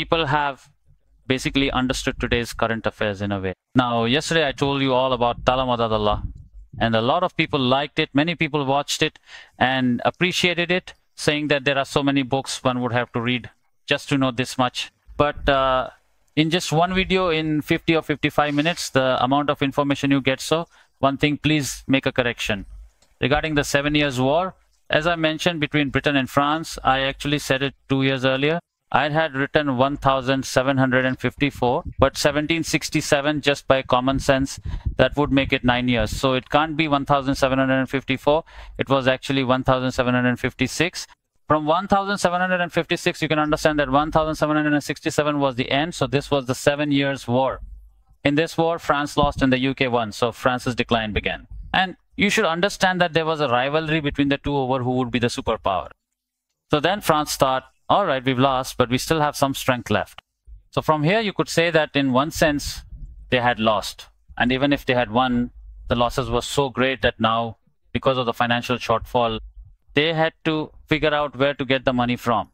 people have basically understood today's current affairs in a way. Now, yesterday I told you all about Tala Madadallah, and a lot of people liked it. Many people watched it and appreciated it, saying that there are so many books one would have to read just to know this much. But in just one video in 50 or 55 minutes, the amount of information you get. So one thing, please make a correction. Regarding the 7 Years' War, as I mentioned, between Britain and France, I actually said it 2 years earlier. I had written 1754, but 1767, just by common sense, that would make it 9 years. So it can't be 1754. It was actually 1756. From 1756, you can understand that 1767 was the end. So this was the 7 Years' War. In this war, France lost and the UK won. So France's decline began. And you should understand that there was a rivalry between the two over who would be the superpower. So then France thought, all right, we've lost, but we still have some strength left. So from here, you could say that in one sense, they had lost. And even if they had won, the losses were so great that now, because of the financial shortfall, they had to figure out where to get the money from.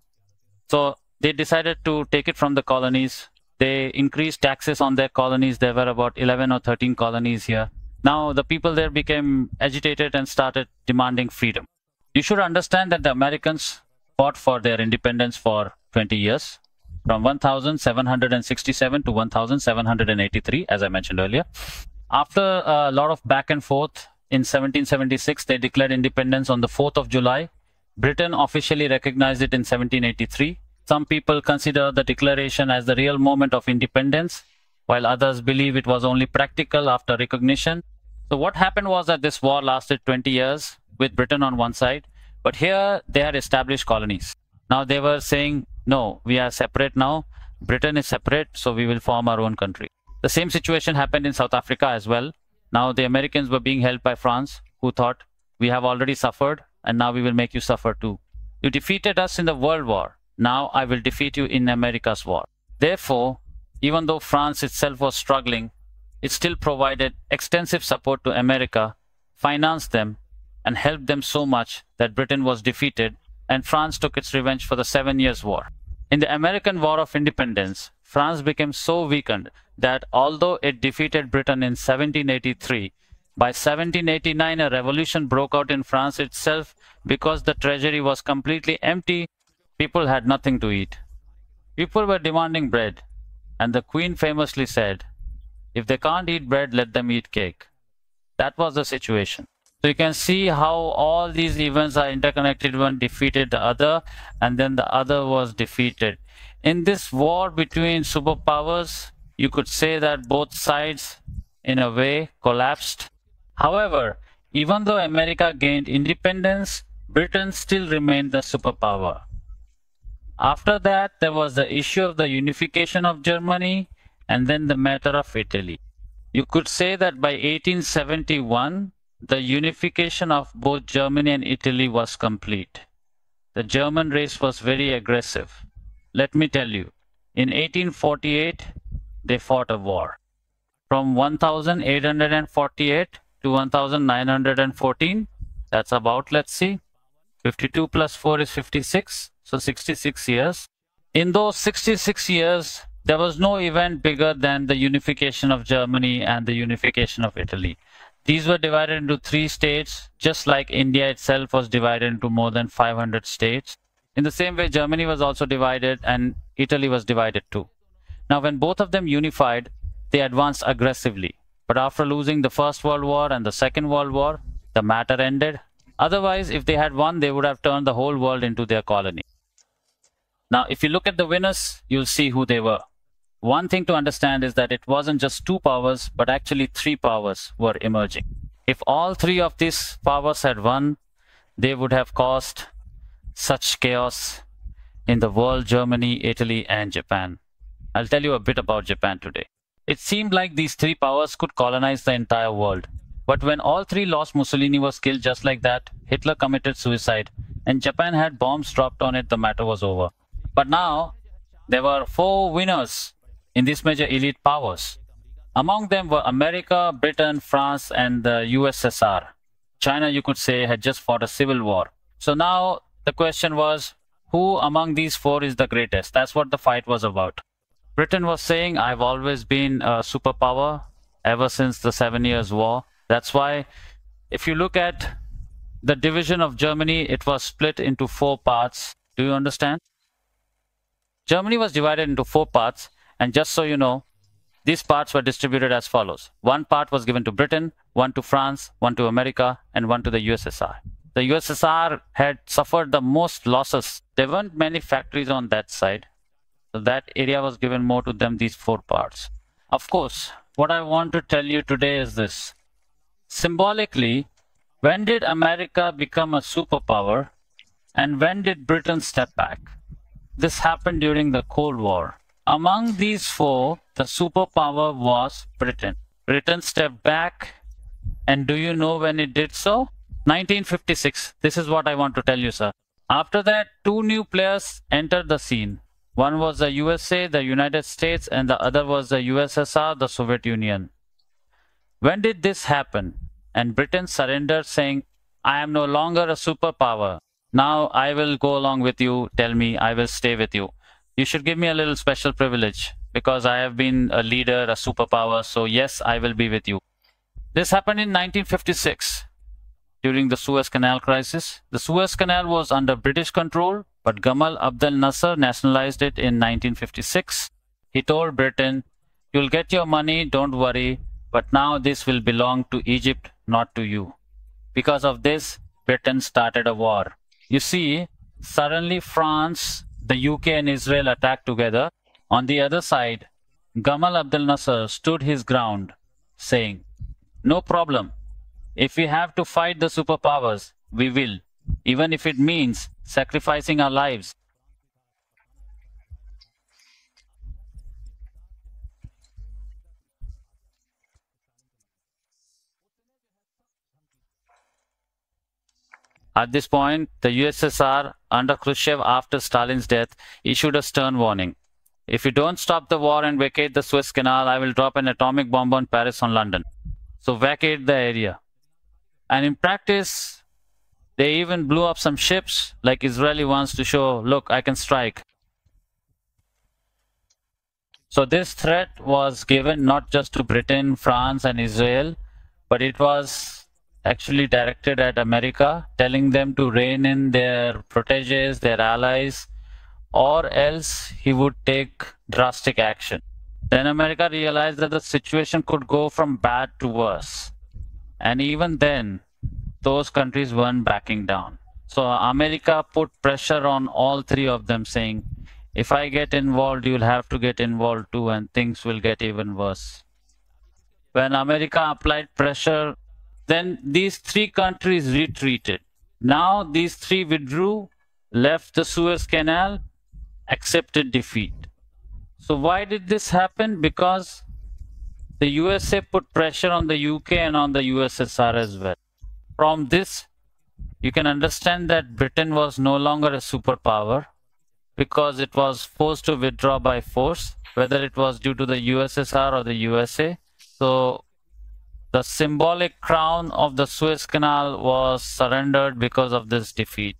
So they decided to take it from the colonies. They increased taxes on their colonies. There were about 11 or 13 colonies here. Now the people there became agitated and started demanding freedom. You should understand that the Americans fought for their independence for 20 years, from 1767 to 1783, as I mentioned earlier. After a lot of back and forth, in 1776, they declared independence on the 4th of July. Britain officially recognized it in 1783. Some people consider the declaration as the real moment of independence, while others believe it was only practical after recognition. So what happened was that this war lasted 20 years with Britain on one side, but here they had established colonies. Now they were saying, no, we are separate now. Britain is separate, so we will form our own country. The same situation happened in South Africa as well. Now the Americans were being helped by France, who thought, we have already suffered, and now we will make you suffer too. You defeated us in the World War. Now I will defeat you in America's war. Therefore, even though France itself was struggling, it still provided extensive support to America, financed them, and helped them so much that Britain was defeated and France took its revenge for the 7 Years' War. In the American War of Independence, France became so weakened that although it defeated Britain in 1783, by 1789 a revolution broke out in France itself because the treasury was completely empty. People had nothing to eat. People were demanding bread, and the Queen famously said, if they can't eat bread, let them eat cake. That was the situation. So you can see how all these events are interconnected. One defeated the other, and then the other was defeated. In this war between superpowers, you could say that both sides, in a way, collapsed. However, even though America gained independence, Britain still remained the superpower. After that, there was the issue of the unification of Germany, and then the matter of Italy. You could say that by 1871, the unification of both Germany and Italy was complete. The German race was very aggressive. Let me tell you, in 1848, they fought a war. From 1848 to 1914, that's about, let's see, 52 plus 4 is 56, so 66 years. In those 66 years, there was no event bigger than the unification of Germany and the unification of Italy. These were divided into 3 states, just like India itself was divided into more than 500 states. In the same way, Germany was also divided and Italy was divided too. Now, when both of them unified, they advanced aggressively. But after losing the First World War and the Second World War, the matter ended. Otherwise, if they had won, they would have turned the whole world into their colony. Now, if you look at the winners, you'll see who they were. One thing to understand is that it wasn't just 2 powers, but actually 3 powers were emerging. If all 3 of these powers had won, they would have caused such chaos in the world: Germany, Italy, and Japan. I'll tell you a bit about Japan today. It seemed like these 3 powers could colonize the entire world. But when all 3 lost, Mussolini was killed just like that, Hitler committed suicide, and Japan had bombs dropped on it, the matter was over. But now, there were 4 winners in these major elite powers. Among them were America, Britain, France, and the USSR. China, you could say, had just fought a civil war. So now the question was, who among these four is the greatest. That's what the fight was about. Britain was saying, I've always been a superpower ever since the 7 Years' War. That's why, if you look at the division of Germany, it was split into 4 parts. Do you understand? Germany was divided into 4 parts, and just so you know, these parts were distributed as follows. 1 part was given to Britain, 1 to France, 1 to America, and 1 to the USSR. The USSR had suffered the most losses. There weren't many factories on that side. So that area was given more to them, these 4 parts. Of course, what I want to tell you today is this. Symbolically, when did America become a superpower and when did Britain step back? This happened during the Cold War. Among these 4, the superpower was Britain. Britain stepped back, and do you know when it did so? 1956. This is what I want to tell you, sir. After that, 2 new players entered the scene. One was the USA, the United States, and the other was the USSR, the Soviet Union. When did this happen? And Britain surrendered, saying, I am no longer a superpower. Now I will go along with you. Tell me, I will stay with you. You should give me a little special privilege because I have been a leader, a superpower. So yes, I will be with you. This happened in 1956 during the Suez Canal crisis. The Suez Canal was under British control, but Gamal Abdel Nasser nationalized it in 1956. He told Britain, you'll get your money, don't worry, but now this will belong to Egypt, not to you. Because of this, Britain started a war. You see, suddenly France, the UK and Israel attacked together. On the other side, Gamal Abdel Nasser stood his ground, saying, no problem. If we have to fight the superpowers, we will, even if it means sacrificing our lives. At this point, the USSR, under Khrushchev after Stalin's death, issued a stern warning. If you don't stop the war and vacate the Suez Canal, I will drop an atomic bomb on Paris on London. So vacate the area. And in practice, they even blew up some ships, like Israeli ones, to show, look, I can strike. So this threat was given not just to Britain, France, and Israel, but it was actually directed at America, telling them to rein in their proteges, their allies, or else he would take drastic action. Then America realized that the situation could go from bad to worse. And even then, those countries weren't backing down. So America put pressure on all 3 of them, saying, if I get involved, you'll have to get involved too, and things will get even worse. When America applied pressure, then these 3 countries retreated. Now these 3 withdrew, left the Suez Canal, accepted defeat. So why did this happen? Because the USA put pressure on the UK and on the USSR as well. From this, you can understand that Britain was no longer a superpower because it was forced to withdraw by force, whether it was due to the USSR or the USA. So the symbolic crown of the Suez Canal was surrendered because of this defeat.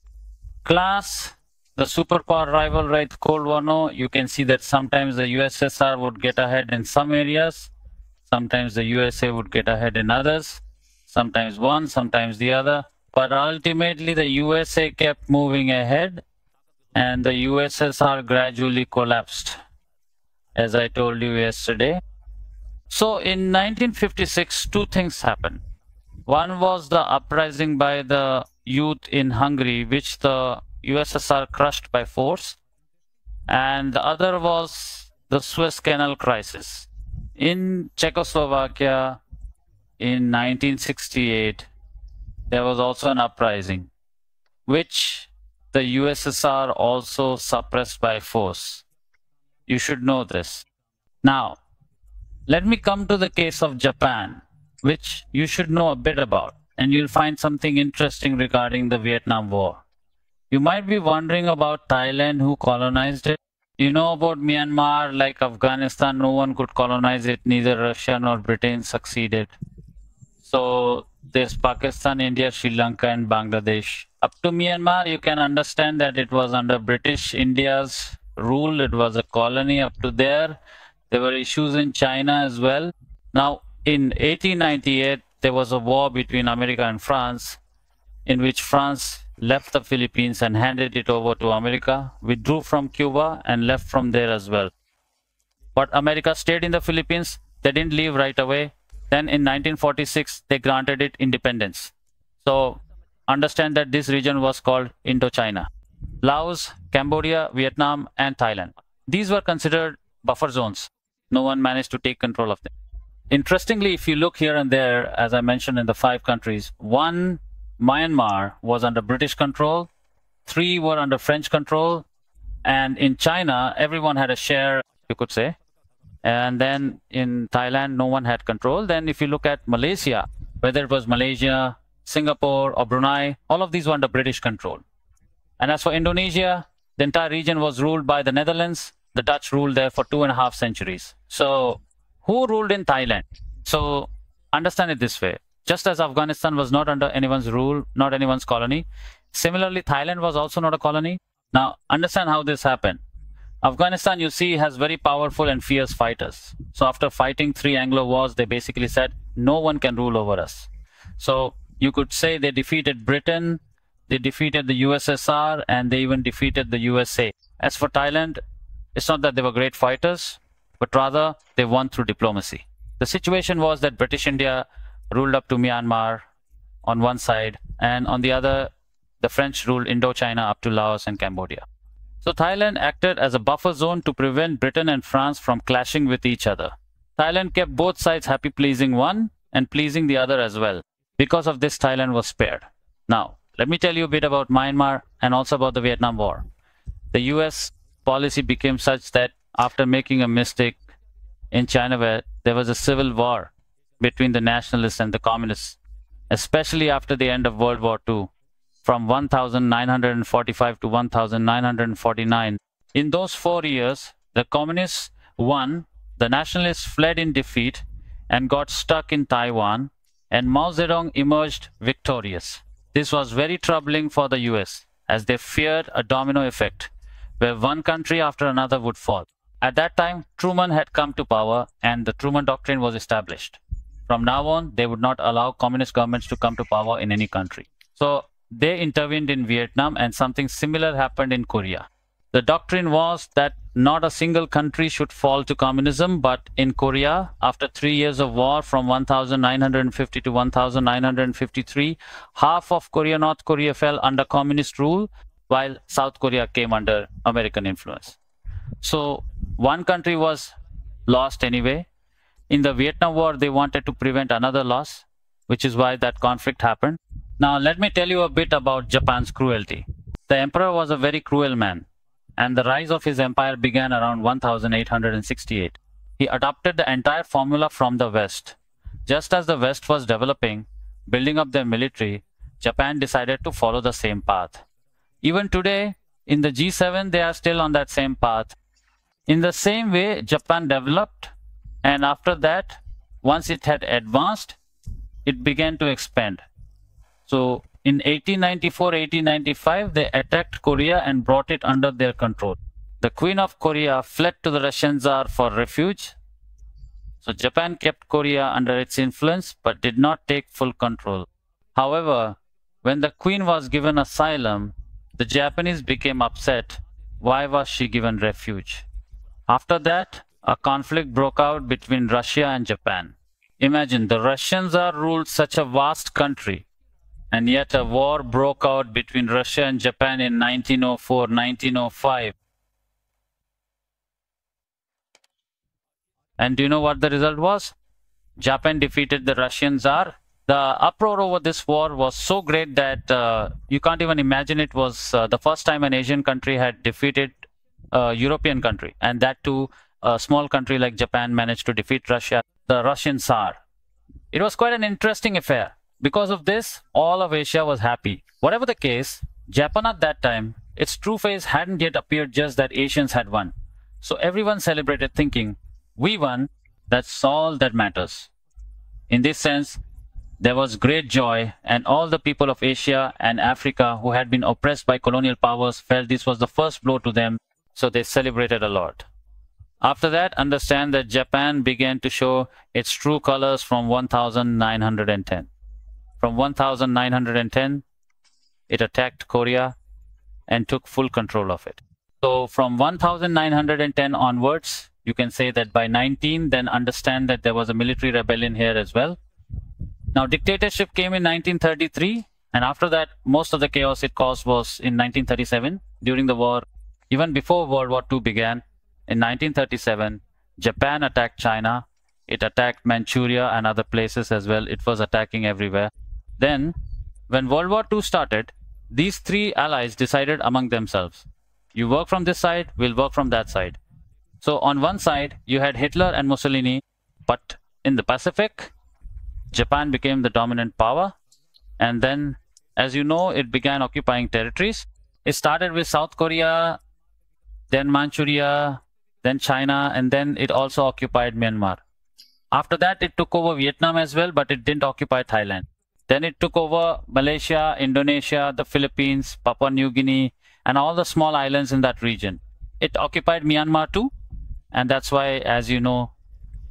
Class, the superpower rivalry, Cold War, no, you can see that sometimes the USSR would get ahead in some areas, sometimes the USA would get ahead in others, sometimes one, sometimes the other. But ultimately, the USA kept moving ahead and the USSR gradually collapsed, as I told you yesterday. So in 1956, 2 things happened. One was the uprising by the youth in Hungary, which the USSR crushed by force. And the other was the Suez Canal crisis. In Czechoslovakia in 1968, there was also an uprising, which the USSR also suppressed by force. You should know this. Now, let me come to the case of Japan, which you should know a bit about, and you'll find something interesting regarding the Vietnam War. You might be wondering about Thailand, who colonized it. You know about Myanmar, like Afghanistan, no one could colonize it, neither Russia nor Britain succeeded. So there's Pakistan, India, Sri Lanka, and Bangladesh. Up to Myanmar, you can understand that it was under British India's rule. It was a colony up to there. There were issues in China as well. Now, in 1898, there was a war between America and France, in which France left the Philippines and handed it over to America, withdrew from Cuba, and left from there as well. But America stayed in the Philippines. They didn't leave right away. Then in 1946, they granted it independence. So understand that this region was called Indochina. Laos, Cambodia, Vietnam, and Thailand. These were considered buffer zones. No one managed to take control of them. Interestingly, if you look here and there, as I mentioned in the 5 countries, 1, Myanmar, was under British control, 3 were under French control, and in China, everyone had a share, you could say. And then in Thailand, no one had control. Then if you look at Malaysia, whether it was Malaysia, Singapore, or Brunei, all of these were under British control. And as for Indonesia, the entire region was ruled by the Netherlands. The Dutch ruled there for 2.5 centuries. So who ruled in Thailand? So understand it this way. Just as Afghanistan was not under anyone's rule, not anyone's colony, similarly, Thailand was also not a colony. Now, understand how this happened. Afghanistan, you see, has very powerful and fierce fighters. So after fighting 3 Anglo wars, they basically said, no one can rule over us. So you could say they defeated Britain, they defeated the USSR, and they even defeated the USA. As for Thailand, it's not that they were great fighters, but rather they won through diplomacy. The situation was that British India ruled up to Myanmar on one side, and on the other, the French ruled Indochina up to Laos and Cambodia. So Thailand acted as a buffer zone to prevent Britain and France from clashing with each other. Thailand kept both sides happy, pleasing one and pleasing the other as well. Because of this, Thailand was spared. Now, let me tell you a bit about Myanmar and also about the Vietnam War. The US policy became such that after making a mistake in China, where there was a civil war between the nationalists and the communists, especially after the end of World War II, from 1945 to 1949. In those 4 years, the communists won, the nationalists fled in defeat and got stuck in Taiwan, and Mao Zedong emerged victorious. This was very troubling for the US, as they feared a domino effect, where one country after another would fall. At that time, Truman had come to power and the Truman Doctrine was established. From now on, they would not allow communist governments to come to power in any country. So they intervened in Vietnam, and something similar happened in Korea. The doctrine was that not a single country should fall to communism, but in Korea, after 3 years of war from 1950 to 1953, half of Korea, North Korea, fell under communist rule, while South Korea came under American influence. So one country was lost anyway. In the Vietnam War, they wanted to prevent another loss, which is why that conflict happened. Now, let me tell you a bit about Japan's cruelty. The emperor was a very cruel man, and the rise of his empire began around 1868. He adopted the entire formula from the West. Just as the West was developing, building up their military, Japan decided to follow the same path. Even today, in the G7, they are still on that same path. In the same way, Japan developed, and after that, once it had advanced, it began to expand. So in 1894-1895, they attacked Korea and brought it under their control. The Queen of Korea fled to the Russian Tsar for refuge. So Japan kept Korea under its influence but did not take full control. However, when the Queen was given asylum, the Japanese became upset. Why was she given refuge? After that, a conflict broke out between Russia and Japan. Imagine, the Russian Tsar ruled such a vast country, and yet a war broke out between Russia and Japan in 1904, 1905. And do you know what the result was? Japan defeated the Russian Tsar. The uproar over this war was so great that you can't even imagine. It was the first time an Asian country had defeated a European country, and that too, a small country like Japan managed to defeat Russia, the Russian Tsar. It was quite an interesting affair. Because of this, all of Asia was happy. Whatever the case, Japan at that time, its true face hadn't yet appeared, just that Asians had won. So everyone celebrated thinking, we won, that's all that matters. In this sense, there was great joy, and all the people of Asia and Africa who had been oppressed by colonial powers felt this was the first blow to them, so they celebrated a lot. After that, understand that Japan began to show its true colors from 1910. From 1910, it attacked Korea and took full control of it. So from 1910 onwards, you can say that by 19, then understand that there was a military rebellion here as well. Now, dictatorship came in 1933, and after that, most of the chaos it caused was in 1937 during the war. Even before World War II began, in 1937, Japan attacked China. It attacked Manchuria and other places as well. It was attacking everywhere. Then, when World War II started, these three allies decided among themselves. You work from this side, we'll work from that side. So on one side, you had Hitler and Mussolini, but in the Pacific, Japan became the dominant power. And then, as you know, it began occupying territories. It started with South Korea, then Manchuria, then China, and then it also occupied Myanmar. After that, it took over Vietnam as well, but it didn't occupy Thailand. Then it took over Malaysia, Indonesia, the Philippines, Papua New Guinea, and all the small islands in that region. It occupied Myanmar too, and that's why, as you know,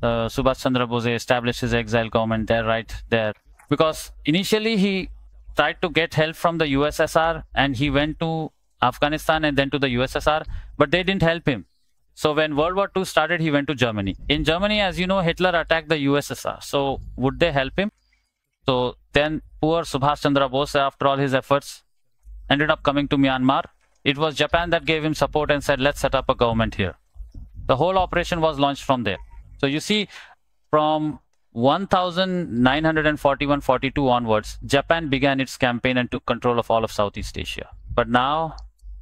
Subhash Chandra Bose established his exile government there, right there. Because initially he tried to get help from the USSR, and he went to Afghanistan and then to the USSR, but they didn't help him. So when World War II started, he went to Germany. In Germany, as you know, Hitler attacked the USSR. So would they help him? So then poor Subhash Chandra Bose, after all his efforts, ended up coming to Myanmar. It was Japan that gave him support and said, let's set up a government here. The whole operation was launched from there. So you see, from 1941-42 onwards, Japan began its campaign and took control of all of Southeast Asia. But now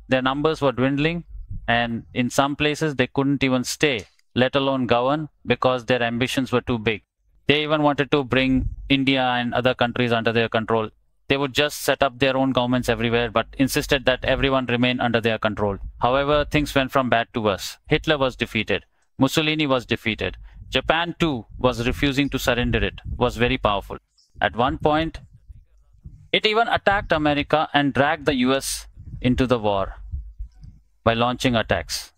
their numbers were dwindling, and in some places they couldn't even stay, let alone govern, because their ambitions were too big. They even wanted to bring India and other countries under their control. They would just set up their own governments everywhere, but insisted that everyone remain under their control. However, things went from bad to worse. Hitler was defeated. Mussolini was defeated. Japan too was refusing to surrender. It was very powerful. At one point, it even attacked America and dragged the US into the war by launching attacks.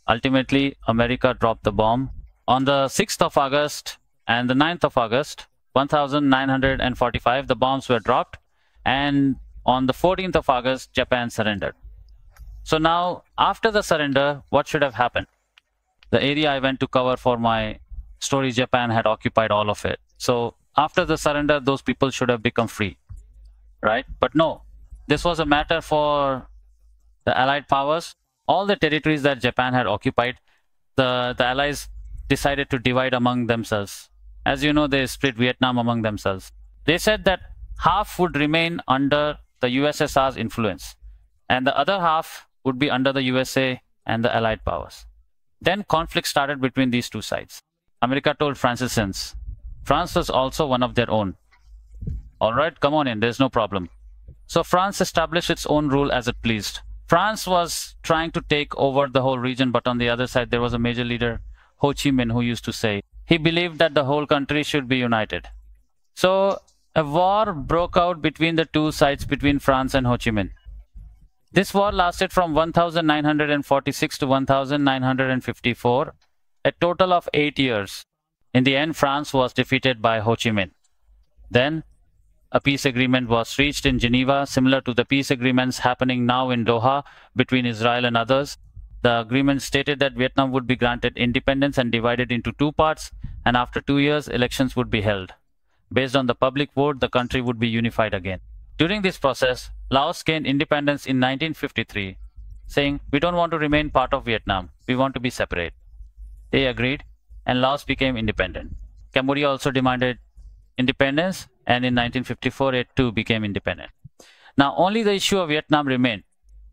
Ultimately, America dropped the bomb. On the 6th of August and the 9th of August, 1945, the bombs were dropped. And on the 14th of August, Japan surrendered. So now, after the surrender, what should have happened? The area I went to cover for my story, Japan had occupied all of it. So after the surrender, those people should have become free, right? But no, this was a matter for the Allied powers. All the territories that Japan had occupied, the Allies decided to divide among themselves. As you know, they split Vietnam among themselves. They said that half would remain under the USSR's influence, and the other half would be under the USA and the Allied powers. Then conflict started between these two sides. America told Franciscans, France was also one of their own. All right, come on in, there's no problem. So France established its own rule as it pleased. France was trying to take over the whole region, but on the other side, there was a major leader, Ho Chi Minh, who used to say, he believed that the whole country should be united. So a war broke out between the two sides, between France and Ho Chi Minh. This war lasted from 1946 to 1954, a total of 8 years. In the end, France was defeated by Ho Chi Minh. Then a peace agreement was reached in Geneva, similar to the peace agreements happening now in Doha between Israel and others. The agreement stated that Vietnam would be granted independence and divided into two parts, and after 2 years, elections would be held. Based on the public vote, the country would be unified again. During this process, Laos gained independence in 1953, saying, we don't want to remain part of Vietnam, we want to be separate. They agreed, and Laos became independent. Cambodia also demanded independence, and in 1954, it too became independent. Now, only the issue of Vietnam remained,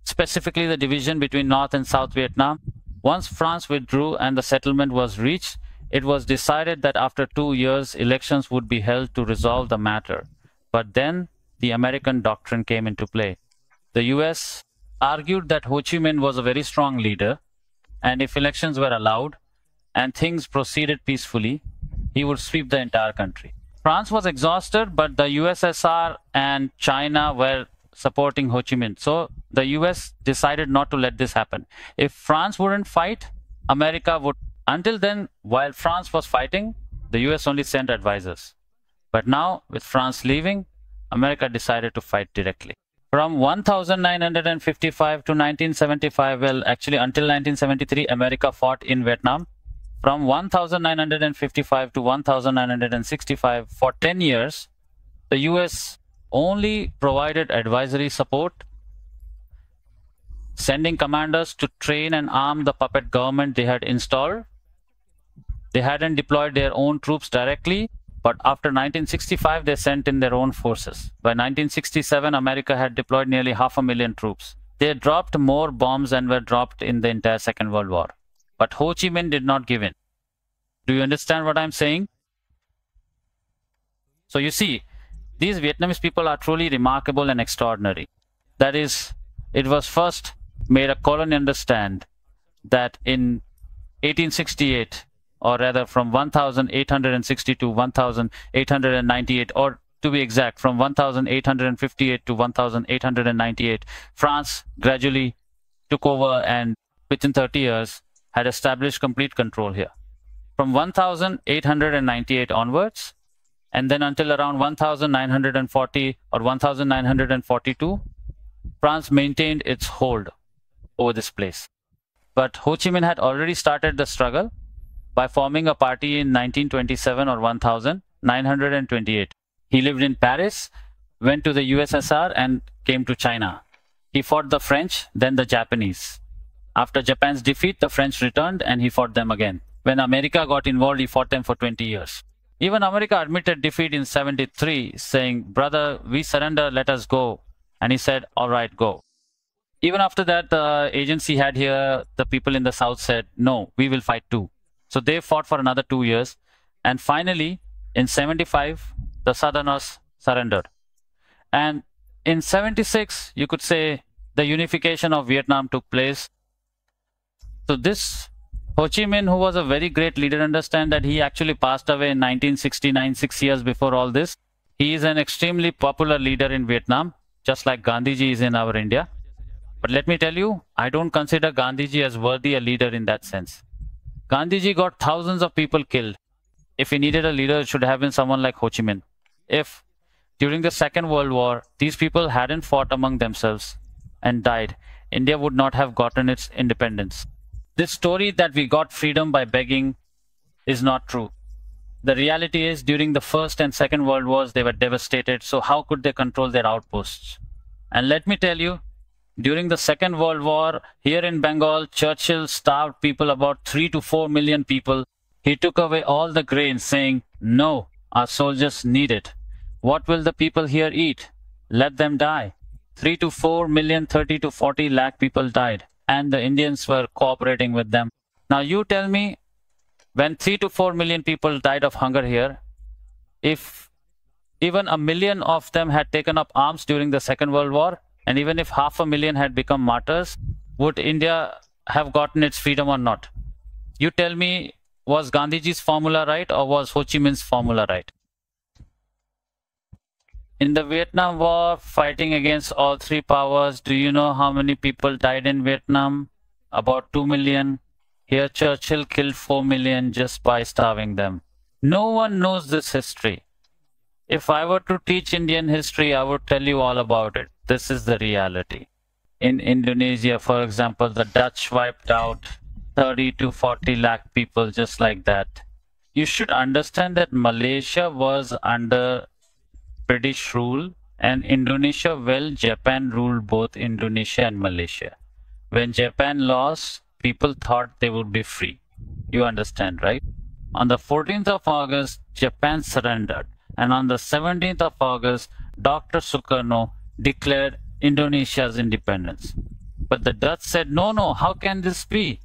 specifically the division between North and South Vietnam. Once France withdrew and the settlement was reached, it was decided that after 2 years, elections would be held to resolve the matter. But then the American doctrine came into play. The US argued that Ho Chi Minh was a very strong leader, and if elections were allowed and things proceeded peacefully, he would sweep the entire country. France was exhausted, but the USSR and China were supporting Ho Chi Minh. So the US decided not to let this happen. If France wouldn't fight, America would. Until then, while France was fighting, the US only sent advisors. But now, with France leaving, America decided to fight directly. From 1955 to 1975, well, actually until 1973, America fought in Vietnam. From 1955 to 1965, for 10 years, the US only provided advisory support, sending commanders to train and arm the puppet government they had installed. They hadn't deployed their own troops directly, but after 1965, they sent in their own forces. By 1967, America had deployed nearly 500,000 troops. They dropped more bombs than were dropped in the entire Second World War. But Ho Chi Minh did not give in. Do you understand what I'm saying? So you see, these Vietnamese people are truly remarkable and extraordinary. That is, it was first made a colony understand that in 1868, or rather from 1860 to 1898, or to be exact, from 1858 to 1898, France gradually took over and within 30 years had established complete control here. From 1898 onwards, and then until around 1940 or 1942, France maintained its hold over this place. But Ho Chi Minh had already started the struggle by forming a party in 1927 or 1928. He lived in Paris, went to the USSR and came to China. He fought the French, then the Japanese. After Japan's defeat, the French returned and he fought them again. When America got involved, he fought them for 20 years. Even America admitted defeat in 73, saying, "Brother, we surrender, let us go." And he said, "All right, go." Even after that, the agency had here, the people in the South said, "No, we will fight too." So they fought for another 2 years. And finally, in 75, the Southerners surrendered. And in 76, you could say the unification of Vietnam took place. So this Ho Chi Minh, who was a very great leader, understand that he actually passed away in 1969, 6 years before all this. He is an extremely popular leader in Vietnam, just like Gandhiji is in our India. But let me tell you, I don't consider Gandhiji as worthy a leader in that sense. Gandhiji got thousands of people killed. If he needed a leader, it should have been someone like Ho Chi Minh. If during the Second World War, these people hadn't fought among themselves and died, India would not have gotten its independence. This story that we got freedom by begging is not true. The reality is, during the First and Second World Wars, they were devastated. So how could they control their outposts? And let me tell you, during the Second World War, here in Bengal, Churchill starved people, about 3 to 4 million people. He took away all the grain, saying, "No, our soldiers need it. What will the people here eat? Let them die." 3 to 4 million, 30 to 40 lakh people died, and the Indians were cooperating with them. Now you tell me, when 3 to 4 million people died of hunger here, if even 1 million of them had taken up arms during the Second World War, and even if 500,000 had become martyrs, would India have gotten its freedom or not? You tell me, was Gandhiji's formula right or was Ho Chi Minh's formula right? In the Vietnam War, fighting against all three powers, do you know how many people died in Vietnam? About 2 million. Here Churchill killed 4 million just by starving them. No one knows this history. If I were to teach Indian history, I would tell you all about it. This is the reality. In Indonesia, for example, the Dutch wiped out 30 to 40 lakh people just like that. You should understand that Malaysia was under British rule and Indonesia, well, Japan ruled both Indonesia and Malaysia. When Japan lost, people thought they would be free. You understand, right? On the 14th of August, Japan surrendered. And on the 17th of August, Dr. Sukarno declared Indonesia's independence. But the Dutch said, "No, no, how can this be?"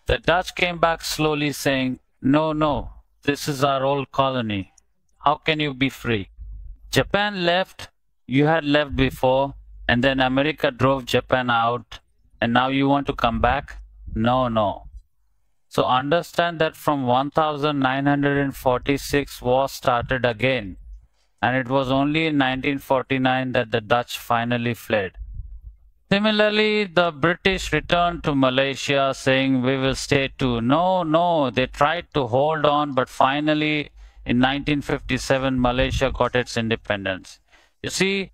The Dutch came back slowly saying, "No, no, this is our old colony. How can you be free?" Japan left, you had left before, and then America drove Japan out, and now you want to come back? No, no. So understand that from 1946 war started again, and it was only in 1949 that the Dutch finally fled. Similarly, the British returned to Malaysia saying we will stay too. No, they tried to hold on, but finally in 1957 Malaysia got its independence. You see,